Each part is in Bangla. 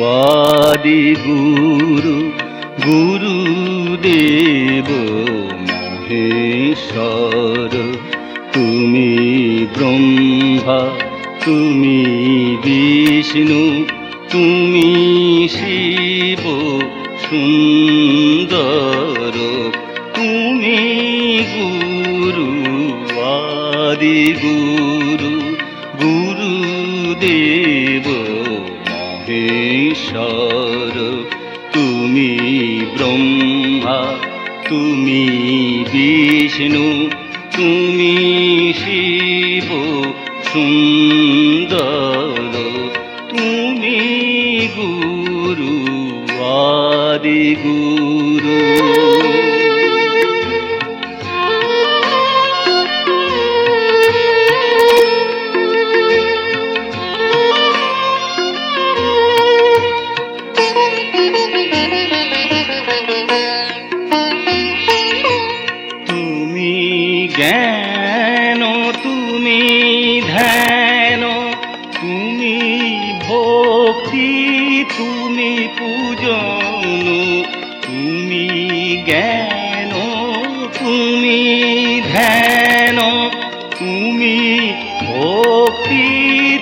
আদি গুরু গুরুদেব মহেশ্বর। তুমি ব্রহ্মা, তুমি বিষ্ণু, তুমি শিব সুন্দর। তুমি গুরু আদি গুরু গুরুদেব মহেশ্বর। তুমি ব্রহ্মা, তুমি বিষ্ণু, তুমি শিব সুন্দর। তুমি গুরু আদি গুরু। তুমি জ্ঞান, তুমি ধ্যান, তুমি ভক্তি, তুমি পূজন। তুমি জ্ঞান, তুমি ধ্যান, তুমি ভক্তি,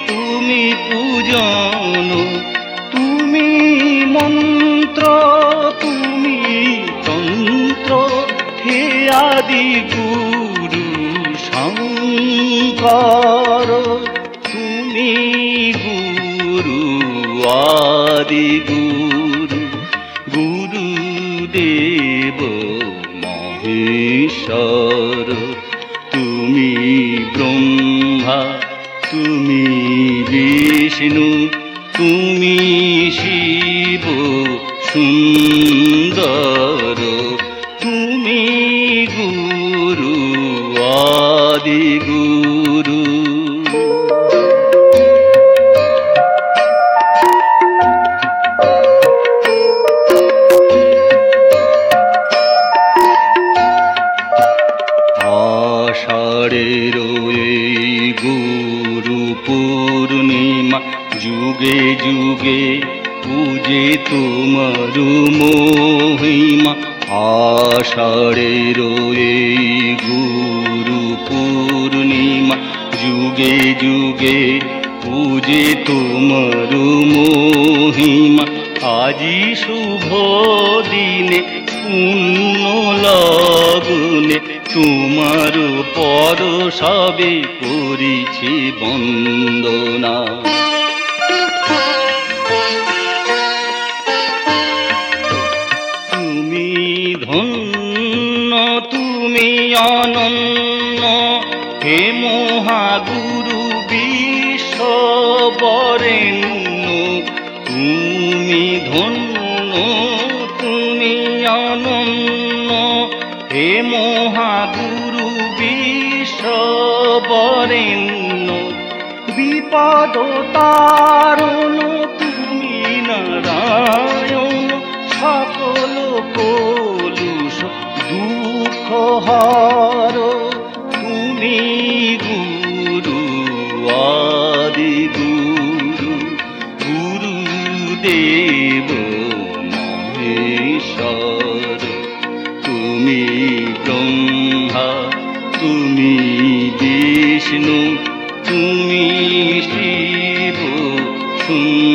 তুমি পূজন। তুমি মন্ত্র, তুমি তন্ত্র, হে আদি গুরু শঙ্কর। তুমি গুরু আদি গুরু গুরুদেব মহেশ্বর। তুমি ব্রহ্মা, তুমি বিষ্ণু, তুমি শিব সুন্দর। তুমি গুরু আদি গুরু। আষাঢ়ের এই গুরু পূর্ণিমা, যুগে যুগে পূজে তোমার মহিমা। আষাঢ়ের এই গুরু পূর্ণিমা, যুগে যুগে পূজে তোমার মহিমা। আজি শুভ দিনে পুণ্য লগনে, তোমার পর সবে করিছি বন্দনা। তুমি ধন্য, তুমি অনন্য, হে মহাগুরু বিশ্ববরেণ্য। তুমি ধন্য, তুমি অনন্য, হে মহাগুরু বিশ্ববরেণ্য। বিপদ তারণ, তুমি নারায়ণ, সকল কলুষ দুঃখ হর। তুমি গুরু আদি গুরু গুরুদেব মহেশ্বর। তুমি ব্রহ্মা, তুমি বিষ্ণু, তুমি শিব সুন্দর।